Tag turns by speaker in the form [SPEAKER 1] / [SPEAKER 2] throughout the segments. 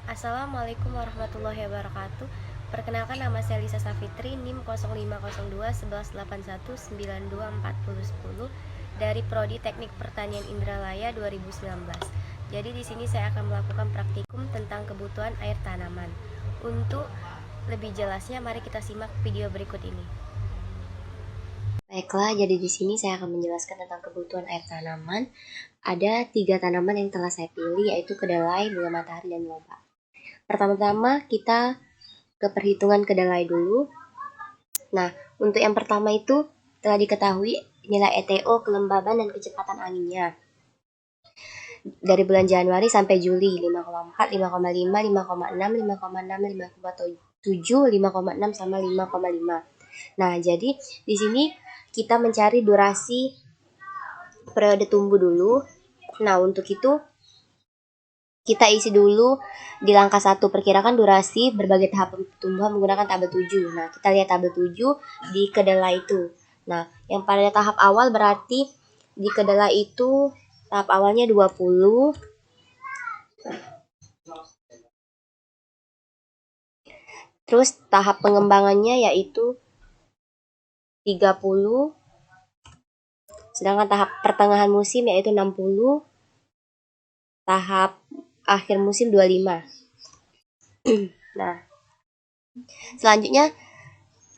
[SPEAKER 1] Assalamualaikum warahmatullahi wabarakatuh. Perkenalkan, nama saya Lisa Safitri, NIM 0502 1181 924010 dari Prodi Teknik Pertanian Indralaya 2019. Jadi di sini saya akan melakukan praktikum tentang kebutuhan air tanaman. Untuk lebih jelasnya, mari kita simak video berikut ini. Baiklah, jadi di sini saya akan menjelaskan tentang kebutuhan air tanaman. Ada 3 tanaman yang telah saya pilih, yaitu kedelai, bunga matahari, dan lobak. Pertama-tama kita ke perhitungan kedelai dulu. Nah, untuk yang pertama itu telah diketahui nilai ETO, kelembaban, dan kecepatan anginnya. Dari bulan Januari sampai Juli 5,4, 5,5, 5,6, 5,6, 5,7, 5,6 sama 5,5. Nah, jadi di sini kita mencari durasi periode tumbuh dulu. Nah, untuk itu kita isi dulu di langkah 1, perkirakan durasi berbagai tahap pertumbuhan menggunakan tabel 7. Nah, kita lihat tabel 7 di kedelai itu. Nah, yang pada tahap awal berarti di kedelai itu tahap awalnya 20. Terus tahap pengembangannya yaitu 30. Sedangkan tahap pertengahan musim yaitu 60. Tahap akhir musim 25. Nah, selanjutnya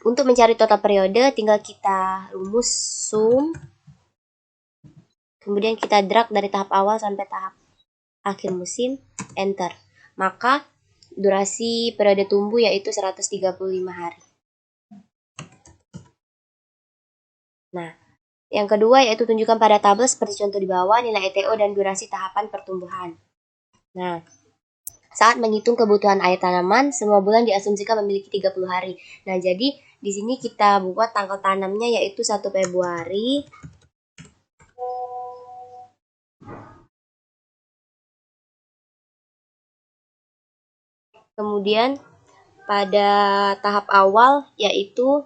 [SPEAKER 1] untuk mencari total periode tinggal kita rumus sum, kemudian kita drag dari tahap awal sampai tahap akhir musim, enter. Maka durasi periode tumbuh yaitu 135 hari. Nah, yang kedua yaitu tunjukkan pada tabel seperti contoh di bawah nilai ETO dan durasi tahapan pertumbuhan. Nah, saat menghitung kebutuhan air tanaman, semua bulan diasumsikan memiliki 30 hari. Nah, jadi di sini kita buat tanggal tanamnya yaitu 1 Februari. Kemudian pada tahap awal yaitu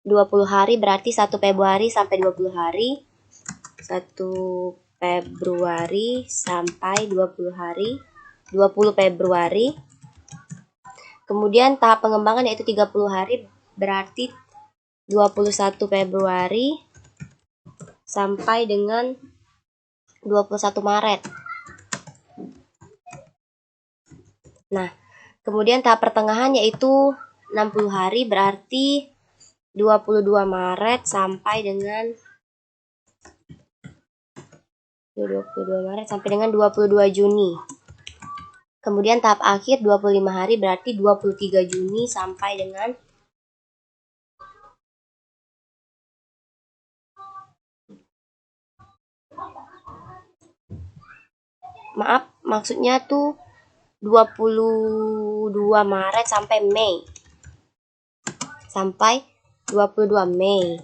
[SPEAKER 1] 20 hari, berarti 1 Februari sampai 20 hari. 1 Februari sampai 20 hari. 20 Februari. Kemudian tahap pengembangan yaitu 30 hari, berarti 21 Februari sampai dengan 21 Maret. Nah, kemudian tahap pertengahan yaitu 60 hari, berarti 22 Maret sampai dengan 22 Juni. Kemudian tahap akhir 25 hari, berarti 23 Juni sampai dengan maksudnya tuh 22 Maret sampai Mei. Sampai 22 Mei.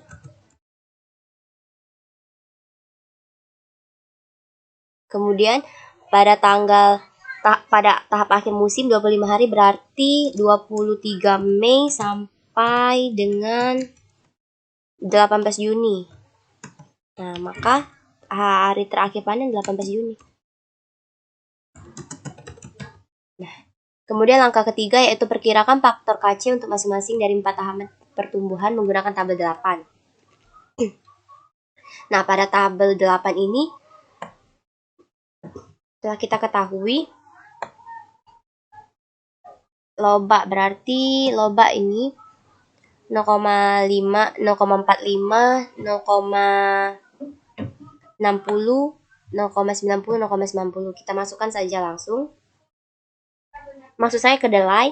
[SPEAKER 1] Kemudian pada tahap akhir musim 25 hari, berarti 23 Mei sampai dengan 18 Juni. Nah, maka hari terakhir panen 18 Juni. Nah, kemudian langkah ketiga yaitu perkirakan faktor KC untuk masing-masing dari 4 tahapan pertumbuhan menggunakan tabel 8. Nah, pada tabel 8 ini telah kita ketahui lobak, berarti lobak ini 0,5, 0,45, 0,60, 0,90, 0,90. Kita masukkan saja langsung. Maksud saya kedelai.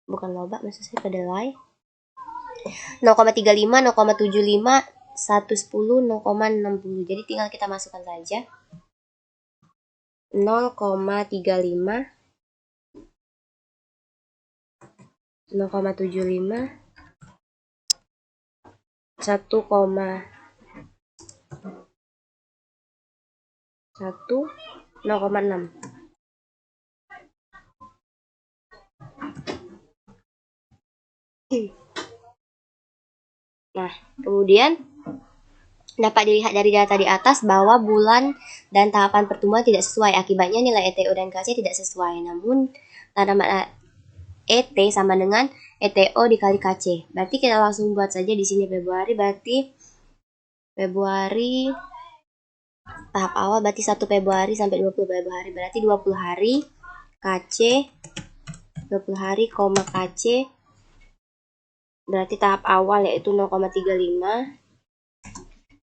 [SPEAKER 1] Bukan lobak, maksud saya kedelai. 0,35, 0,75, 110, 0,60. Jadi tinggal kita masukkan saja. 0,35, 0,75, 1,1, 0,6. Nah, kemudian dapat dilihat dari data di atas bahwa bulan dan tahapan pertumbuhan tidak sesuai. Akibatnya nilai ETO dan KC tidak sesuai. Namun tanaman ET sama dengan ETO dikali KC. Berarti kita langsung buat saja di sini Februari, berarti Februari tahap awal berarti 1 Februari sampai 20 Februari, berarti 20 hari KC, 20 hari, KC, berarti tahap awal yaitu 0,35.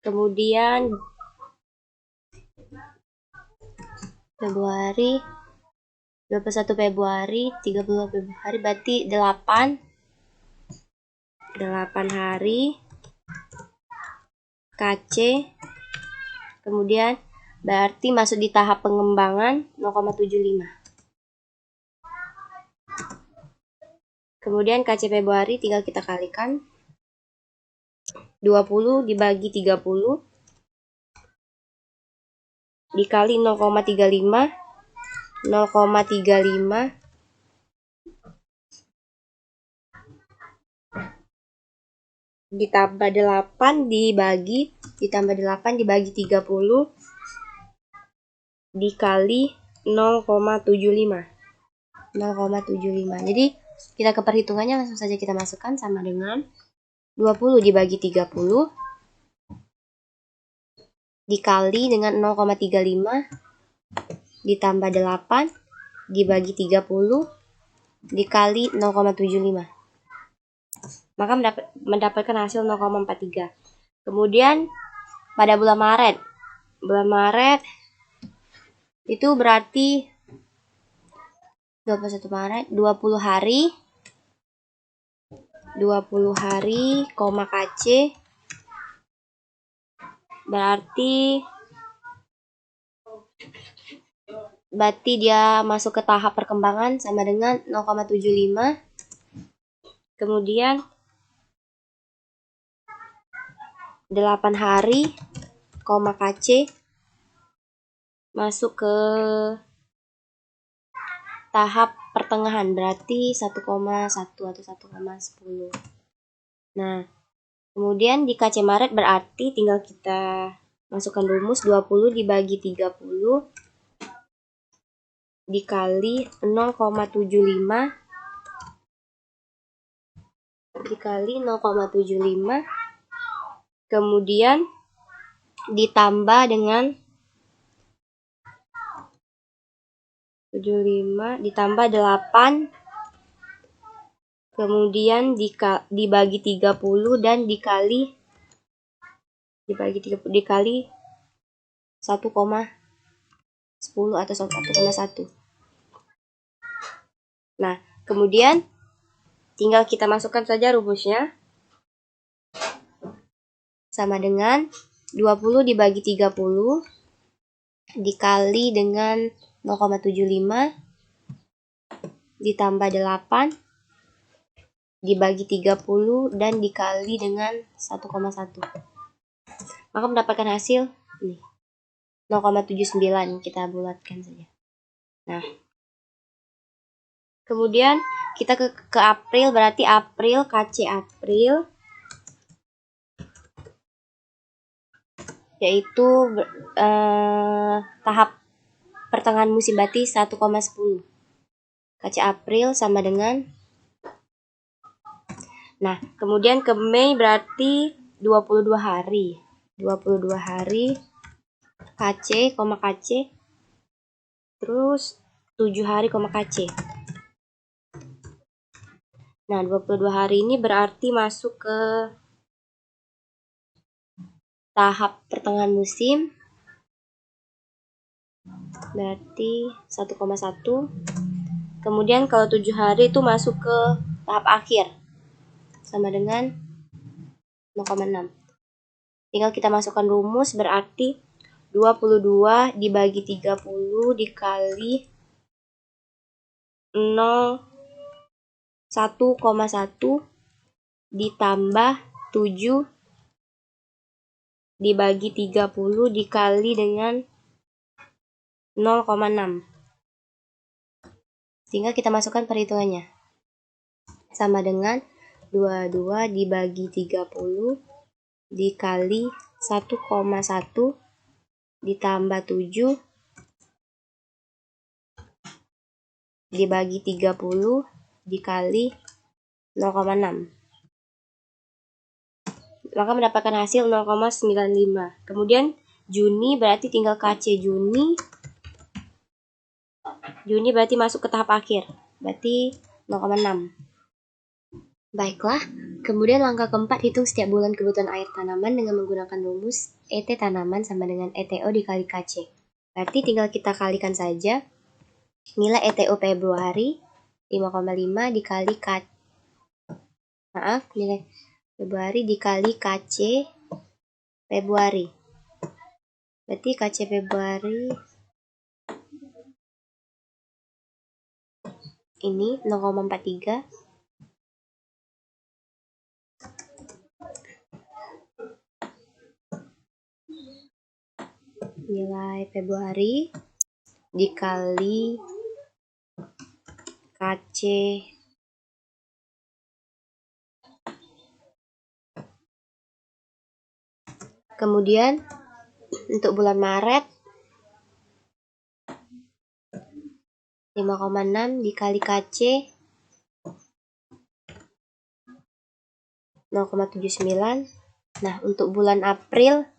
[SPEAKER 1] Kemudian Februari, 21 Februari, 30 Februari, berarti 8 hari KC. Kemudian berarti masuk di tahap pengembangan 0,75. Kemudian KC Februari tinggal kita kalikan. 20 dibagi 30 dikali 0,35. 0,35 ditambah 8 dibagi 30 dikali 0,75. Jadi kita ke perhitungannya langsung saja kita masukkan, sama dengan 20 dibagi 30 dikali dengan 0,35 ditambah 8 dibagi 30 dikali 0,75. Maka mendapatkan hasil 0,43. Kemudian pada bulan Maret itu berarti 21 Maret 20 hari, KC, berarti dia masuk ke tahap perkembangan sama dengan 0,75. Kemudian 8 hari, KC masuk ke tahap pertengahan, berarti 1,1 atau 1,10. Nah, kemudian di KC Maret berarti tinggal kita masukkan rumus 20 dibagi 30 dikali 0,75 dikali 0,75, kemudian ditambah dengan 75 ditambah 8, kemudian dibagi 30 dan dikali 1,10 atau 1,1. Nah, kemudian tinggal kita masukkan saja rumusnya, sama dengan 20 dibagi 30 dikali dengan 0,75 ditambah 8 dibagi 30 dan dikali dengan 1,1. Maka mendapatkan hasil ini 0,79. Kita bulatkan saja. Nah, kemudian kita ke April, berarti KC April yaitu tahap pertengahan musim, berarti 1,10. KC April sama dengan, nah kemudian ke Mei berarti 22 hari KC, terus 7 hari, KC. Nah, 22 hari ini berarti masuk ke tahap pertengahan musim, berarti 1,1. Kemudian kalau 7 hari itu masuk ke tahap akhir, sama dengan 0,6. Tinggal kita masukkan rumus, berarti 22 dibagi 30 dikali 1,1 ditambah 7 dibagi 30 dikali dengan 0,6. Sehingga kita masukkan perhitungannya, sama dengan 22 dibagi 30 dikali 1,1 ditambah 7 dibagi 30 dikali 0,6. Maka mendapatkan hasil 0,95. Kemudian Juni berarti tinggal KC Juni. Juni berarti masuk ke tahap akhir. Berarti 0,6. Baiklah, kemudian langkah keempat, hitung setiap bulan kebutuhan air tanaman dengan menggunakan rumus ET tanaman sama dengan ETO dikali KC. Berarti tinggal kita kalikan saja nilai ETO Februari 5,5 dikali nilai Februari dikali KC Februari. Berarti KC Februari ini 0,43. Nilai Februari dikali KC kemudian untuk bulan Maret 5,6 dikali KC 0,79. Nah, untuk bulan April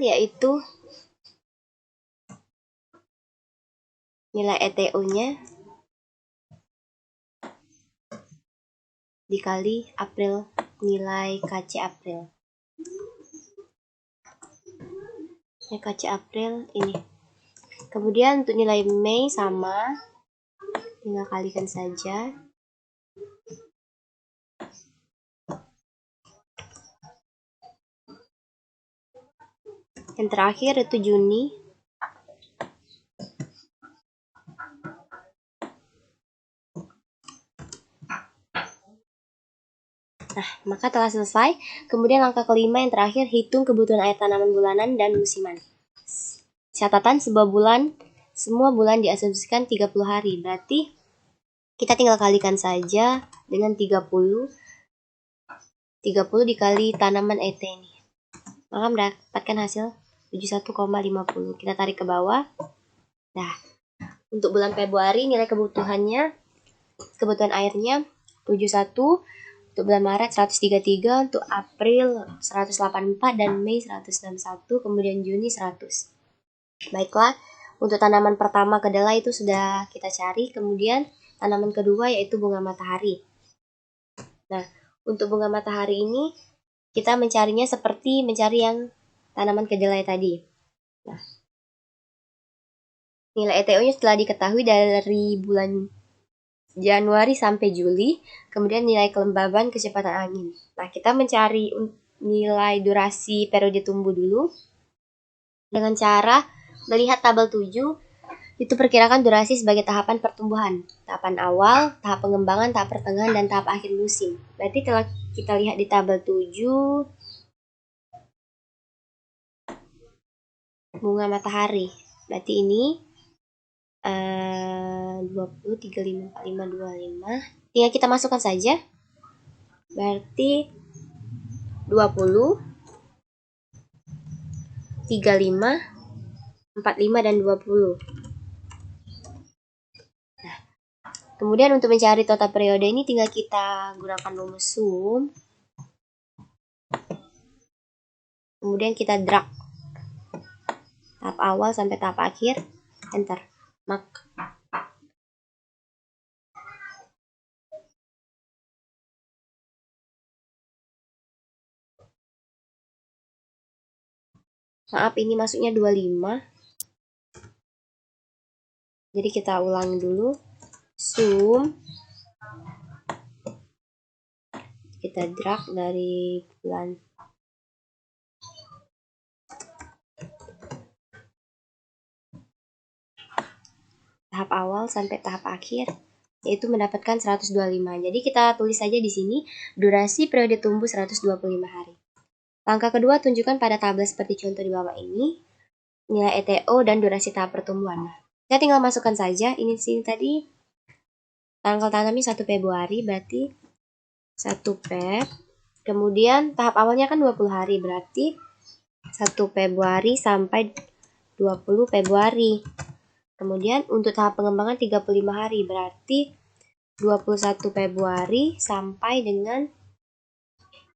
[SPEAKER 1] yaitu nilai ETO-nya dikali April, nilai KC April. Nilai KC April ini. Kemudian untuk nilai Mei sama, tinggal kalikan saja. Yang terakhir itu Juni. Nah, maka telah selesai. Kemudian langkah kelima yang terakhir, hitung kebutuhan air tanaman bulanan dan musiman. Catatan, semua bulan diasumsikan 30 hari. Berarti kita tinggal kalikan saja dengan 30 dikali tanaman ET ini. Maka mendapatkan hasil 71,50. Kita tarik ke bawah. Nah, untuk bulan Februari nilai kebutuhan airnya 71. Untuk bulan Maret 133, untuk April 184, dan Mei 161, kemudian Juni 100. Baiklah, untuk tanaman pertama kedelai itu sudah kita cari, kemudian tanaman kedua yaitu bunga matahari. Nah, untuk bunga matahari ini kita mencarinya seperti mencari yang tanaman kedelai tadi. Nah, nilai ETO-nya setelah diketahui dari bulan Januari sampai Juli, kemudian nilai kelembaban kecepatan angin. Nah, kita mencari nilai durasi periode tumbuh dulu dengan cara melihat tabel 7, itu perkirakan durasi sebagai tahapan pertumbuhan. Tahapan awal, tahap pengembangan, tahap pertengahan, dan tahap akhir musim. Berarti telah kita lihat di tabel 7, bunga matahari. Berarti ini 20, 35, 45, 25. Tinggal kita masukkan saja. Berarti 20, 35, 45, dan 20. Nah, kemudian untuk mencari total periode ini tinggal kita gunakan rumus sum. Kemudian kita drag tahap awal sampai tahap akhir, enter. Maaf, ini masuknya 25. Jadi kita ulangi dulu. Sum. Kita drag dari bulan tahap awal sampai tahap akhir, yaitu mendapatkan 125. Jadi kita tulis saja di sini durasi periode tumbuh 125 hari. Langkah kedua, tunjukkan pada tabel seperti contoh di bawah ini nilai ETO dan durasi tahap pertumbuhan. Kita tinggal masukkan saja ini sini tadi tanggal tanamnya 1 Februari, berarti 1 Feb. Kemudian tahap awalnya kan 20 hari, berarti 1 Februari sampai 20 Februari. Kemudian untuk tahap pengembangan 35 hari, berarti 21 Februari sampai dengan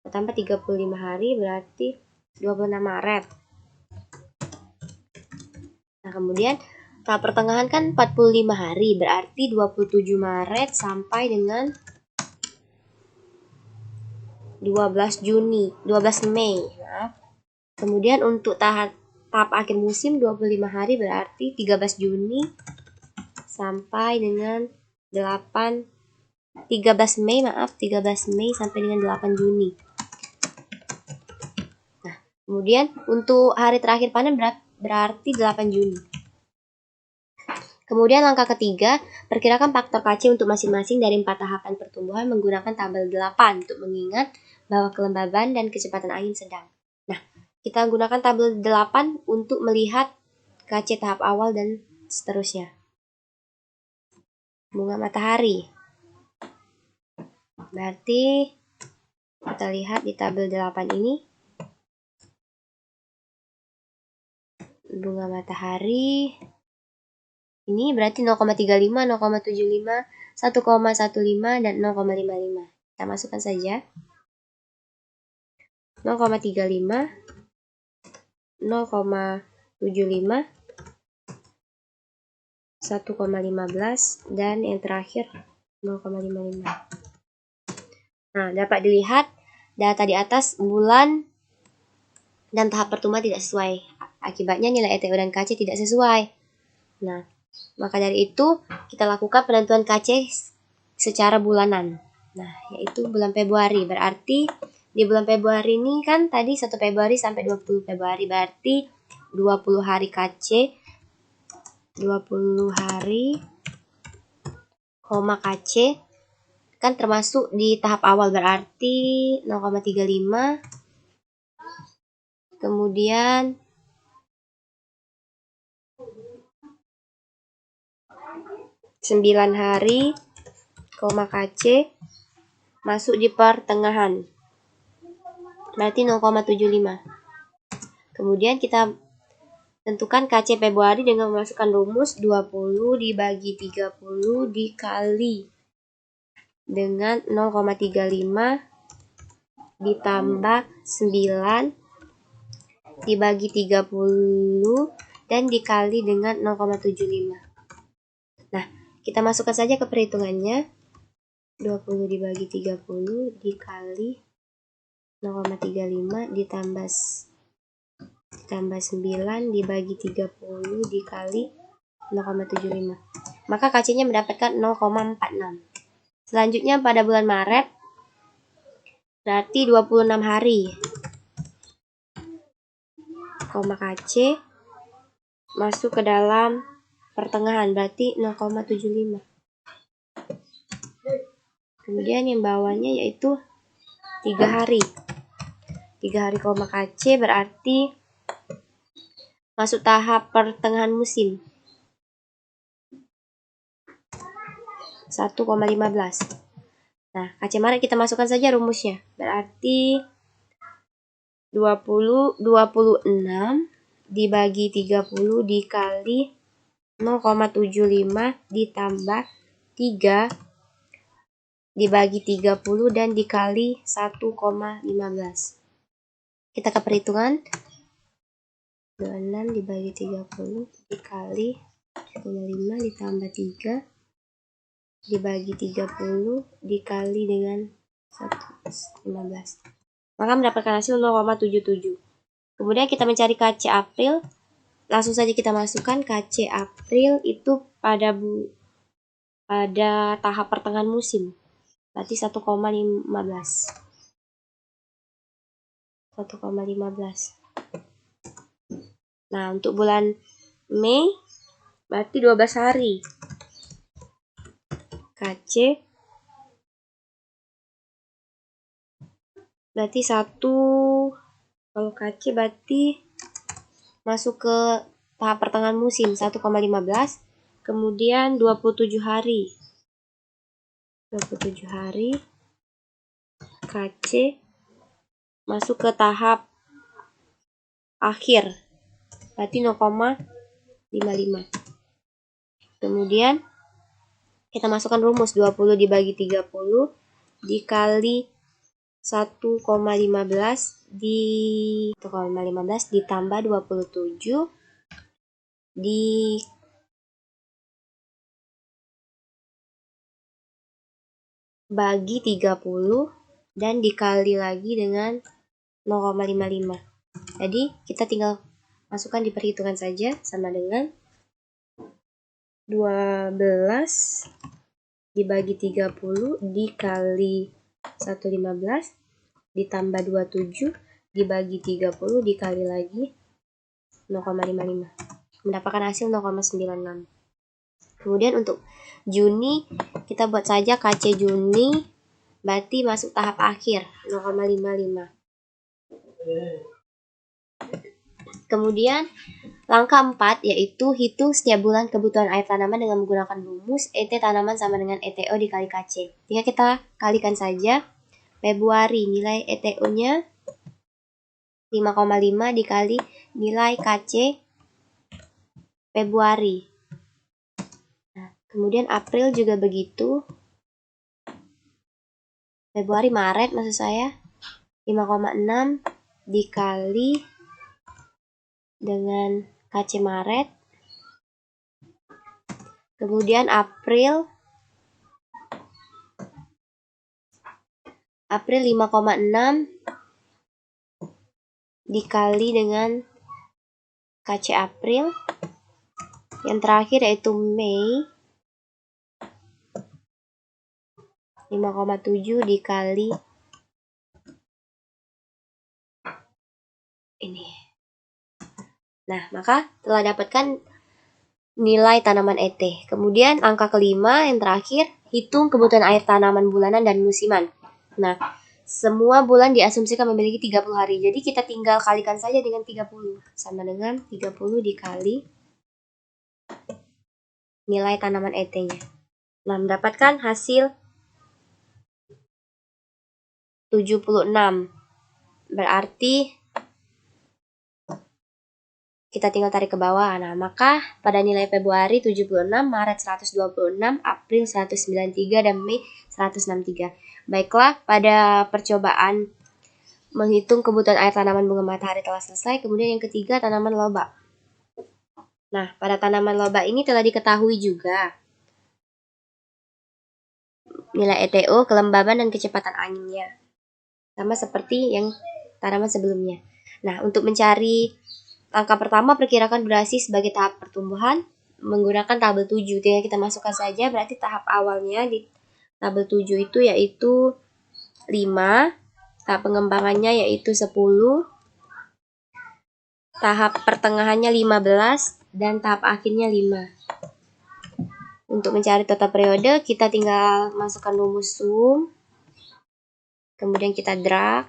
[SPEAKER 1] tambah 35 hari, berarti 26 Maret. Nah, kemudian tahap pertengahan kan 45 hari, berarti 27 Maret sampai dengan 12 Mei. Nah, kemudian untuk tahap akhir musim 25 hari, berarti 13 Juni sampai dengan 13 Mei sampai dengan 8 Juni. Nah, kemudian untuk hari terakhir panen berarti 8 Juni. Kemudian langkah ketiga, perkirakan faktor KC untuk masing-masing dari 4 tahapan pertumbuhan menggunakan tabel 8 untuk mengingat bahwa kelembaban dan kecepatan angin sedang. Nah, kita gunakan tabel 8 untuk melihat KC tahap awal dan seterusnya. Bunga matahari. Berarti kita lihat di tabel 8 ini. Bunga matahari ini berarti 0,35, 0,75, 1,15 dan 0,55. Kita masukkan saja. 0,35, 0,75, 1,15 dan yang terakhir 0,55. Nah, dapat dilihat data di atas bulan dan tahap pertumbuhan tidak sesuai. Akibatnya nilai ETO dan KC tidak sesuai. Nah, maka dari itu kita lakukan penentuan KC secara bulanan. Nah, yaitu bulan Februari. Berarti di bulan Februari ini kan tadi 1 Februari sampai 20 Februari, berarti 20 hari KC, 20 hari, KC kan termasuk di tahap awal, berarti 0,35. Kemudian hari, KC masuk di pertengahan, berarti 0,75. Kemudian kita tentukan KC Februari dengan memasukkan rumus 20 dibagi 30 dikali dengan 0,35 ditambah 9 dibagi 30 dan dikali dengan 0,75. Nah, kita masukkan saja ke perhitungannya. 20 dibagi 30 dikali 0,35 ditambah 9 dibagi 30 dikali 0,75. Maka KC-nya mendapatkan 0,46. Selanjutnya pada bulan Maret berarti 26 hari. KC masuk ke dalam pertengahan, berarti 0,75. Kemudian yang bawahnya yaitu 3 hari. 3 hari KC berarti masuk tahap pertengahan musim. 1,15. Nah, KC Maret kita masukkan saja rumusnya. Berarti 26 dibagi 30 dikali 0,75 ditambah 3 dibagi 30 dan dikali 1,15. Kita ke perhitungan. 26 dibagi 30 dikali 0,5 ditambah 3 dibagi 30 dikali dengan 1,15. Maka mendapatkan hasil 0,77. Kemudian kita mencari KC April. Langsung saja kita masukkan KC April itu pada tahap pertengahan musim. Berarti 1,15. Nah, untuk bulan Mei berarti 12 hari. KC berarti 1, kalau KC berarti masuk ke tahap pertengahan musim 1,15, kemudian 27 hari. 27 hari. KC masuk ke tahap akhir, berarti 0,55. Kemudian kita masukkan rumus 20 dibagi 30 dikali 1,15 ditambah 27 dibagi 30 dan dikali lagi dengan 0,55. Jadi kita tinggal masukkan di perhitungan saja, sama dengan 12 dibagi 30 dikali 115 ditambah 27 dibagi 30 dikali lagi 0,55, mendapatkan hasil 0,96. Kemudian untuk Juni kita buat saja KC Juni, berarti masuk tahap akhir 0,55. Kemudian langkah 4 yaitu hitung setiap bulan kebutuhan air tanaman dengan menggunakan rumus ET tanaman sama dengan ETO dikali KC. Tinggal kita kalikan saja. Februari nilai ETO-nya 5,5 dikali nilai KC Februari. Nah, kemudian April juga begitu. Februari, Maret maksud saya. 5,6 dikali dengan KC Maret. Kemudian April 5,6 dikali dengan KC April. Yang terakhir yaitu Mei 5,7 dikali ini. Nah, maka telah dapatkan nilai tanaman ET. Kemudian angka kelima yang terakhir, hitung kebutuhan air tanaman bulanan dan musiman. Nah, semua bulan diasumsikan memiliki 30 hari. Jadi kita tinggal kalikan saja dengan 30. Sama dengan 30 dikali nilai tanaman ET-nya. Nah, mendapatkan hasil 76. Berarti kita tinggal tarik ke bawah. Nah, maka pada nilai Februari 76, Maret 126, April 193, dan Mei 163. Baiklah, pada percobaan menghitung kebutuhan air tanaman bunga matahari telah selesai. Kemudian yang ketiga, tanaman loba. Nah, pada tanaman loba ini telah diketahui juga nilai ETO, kelembaban, dan kecepatan anginnya. Sama seperti yang tanaman sebelumnya. Nah, untuk mencari langkah pertama, perkirakan durasi sebagai tahap pertumbuhan menggunakan tabel 7. Tinggal kita masukkan saja, berarti tahap awalnya di tabel 7 itu yaitu 5, tahap pengembangannya yaitu 10, tahap pertengahannya 15, dan tahap akhirnya 5. Untuk mencari total periode, kita tinggal masukkan rumus sum, kemudian kita drag.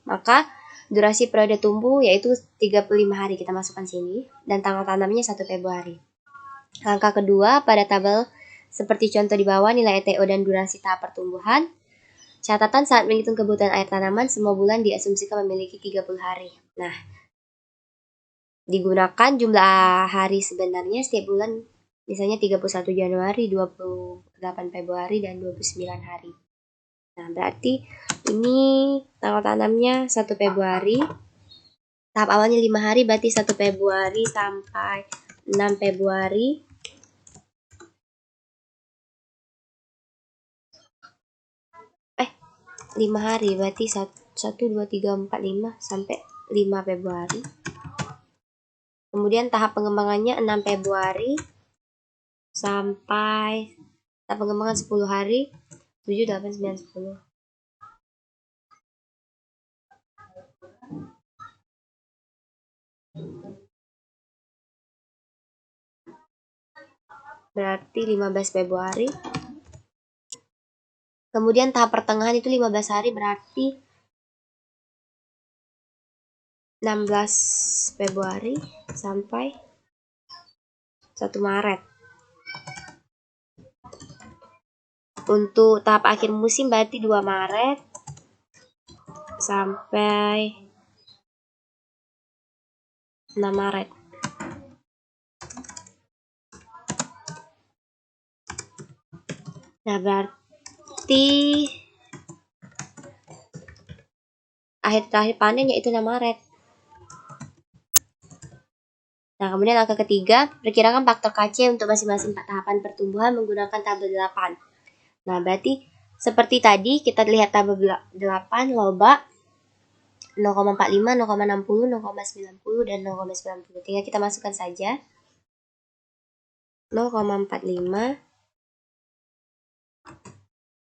[SPEAKER 1] Maka durasi periode tumbuh yaitu 35 hari, kita masukkan sini, dan tanggal tanamnya 1 Februari. Langkah kedua, pada tabel seperti contoh di bawah, nilai ETO dan durasi tahap pertumbuhan. Catatan saat menghitung kebutuhan air tanaman, semua bulan diasumsikan memiliki 30 hari. Nah, digunakan jumlah hari sebenarnya setiap bulan, misalnya 31 Januari, 28 Februari, dan 29 hari. Nah, berarti ini tanggal tanamnya 1 Februari. Tahap awalnya 5 hari, berarti 1 Februari sampai 6 Februari. Lima hari, berarti 1, 2, 3, 4, 5 sampai 5 Februari. Kemudian tahap pengembangannya 6 Februari sampai tahap pengembangan 10 hari, 7, 8, 9, 10. Berarti 15 Februari. Kemudian tahap pertengahan itu 15 hari, berarti 16 Februari sampai 1 Maret. Untuk tahap akhir musim berarti 2 Maret sampai 6 Maret. Nah, berarti akhir terakhir panen yaitu 6 Maret. Nah, kemudian angka ketiga, perkirakan faktor KC untuk masing-masing tahapan pertumbuhan menggunakan tabel 8. Nah, berarti seperti tadi kita lihat tabel 8 loba 0,45, 0,60, 0,90 dan 0,90. Tinggal kita masukkan saja 0,45,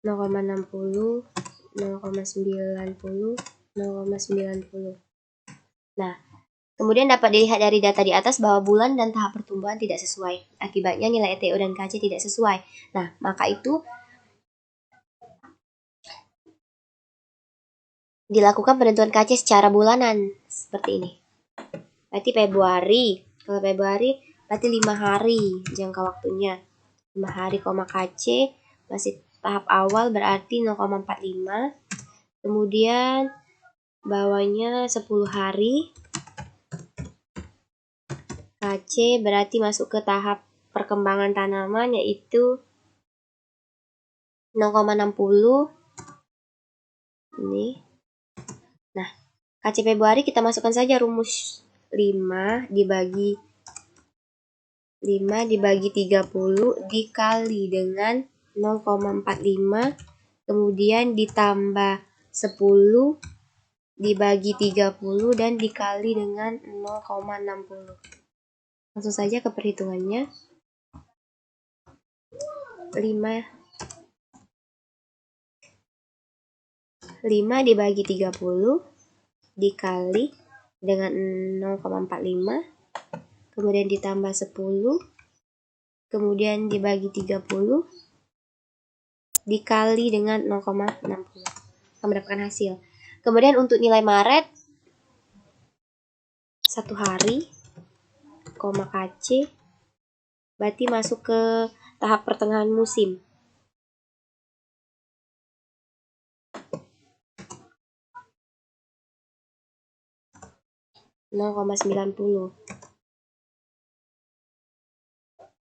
[SPEAKER 1] 0,60, 0,90, 0,90. Nah, kemudian dapat dilihat dari data di atas bahwa bulan dan tahap pertumbuhan tidak sesuai. Akibatnya nilai ETO dan KC tidak sesuai. Nah, maka itu dilakukan penentuan KC secara bulanan seperti ini. Berarti Februari. Kalau Februari berarti 5 hari jangka waktunya. 5 hari, KC masih tahap awal berarti 0,45. Kemudian bawahnya 10 hari. KC berarti masuk ke tahap perkembangan tanaman yaitu 0,60. Ini. Nah, KC Februari kita masukkan saja rumus 5 dibagi 30 dikali dengan 0,45 kemudian ditambah 10 dibagi 30 dan dikali dengan 0,60. Langsung saja ke perhitungannya. 5 dibagi 30 dikali dengan 0,45 kemudian ditambah 10 kemudian dibagi 30 dikali dengan 0,60 akan mendapatkan hasil. Kemudian untuk nilai Maret 1 hari, KC berarti masuk ke tahap pertengahan musim.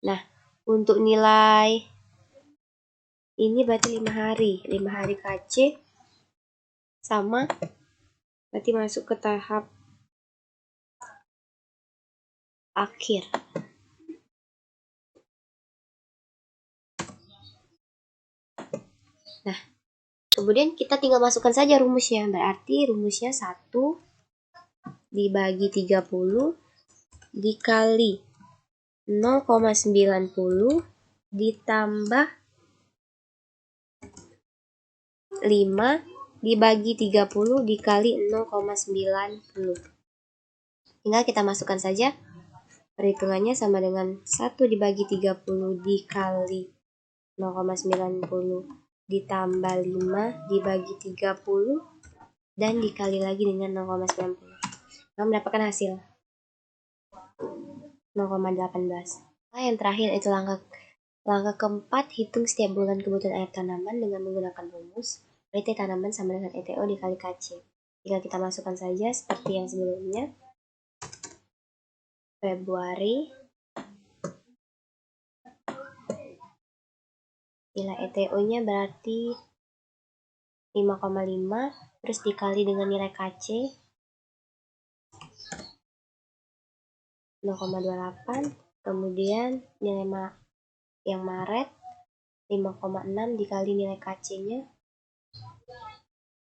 [SPEAKER 1] Nah, untuk nilai ini berarti 5 hari. 5 hari KC sama berarti masuk ke tahap akhir. Nah, kemudian kita tinggal masukkan saja rumusnya. Berarti rumusnya 1 dibagi 30 dikali 0,90 ditambah 5 dibagi 30 dikali 0,90. Tinggal kita masukkan saja. Perhitungannya sama dengan 1 dibagi 30 dikali 0,90 ditambah 5 dibagi 30 dan dikali lagi dengan 0,90. Kita mendapatkan hasil 0,18. Nah, yang terakhir itu langkah keempat, hitung setiap bulan kebutuhan air tanaman dengan menggunakan rumus PT tanaman sama dengan ETO dikali KC. Jika kita masukkan saja seperti yang sebelumnya. Februari nilai ETO-nya berarti 5,5 terus dikali dengan nilai KC 0,28 kemudian nilai yang Maret 5,6 dikali nilai KC-nya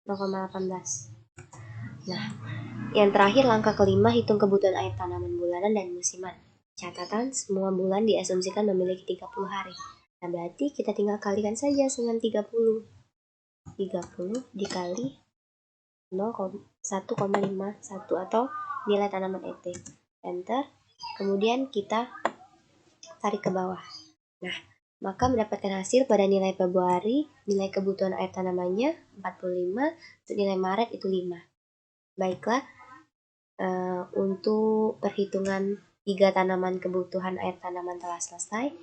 [SPEAKER 1] 0,18. Nah, yang terakhir langkah kelima, hitung kebutuhan air tanaman bulanan dan musiman. Catatan, semua bulan diasumsikan memiliki 30 hari. Nah, berarti kita tinggal kalikan saja dengan 30. 30 dikali 1,51 atau nilai tanaman ET. Enter. Kemudian kita tarik ke bawah. Nah, maka mendapatkan hasil pada nilai Februari, nilai kebutuhan air tanamannya 45, untuk nilai Maret itu 5. Baiklah, untuk perhitungan 3 tanaman kebutuhan air tanaman telah selesai.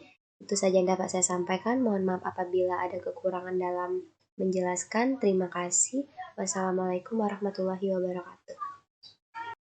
[SPEAKER 1] Itu saja yang dapat saya sampaikan. Mohon maaf apabila ada kekurangan dalam menjelaskan. Terima kasih. Wassalamualaikum warahmatullahi wabarakatuh.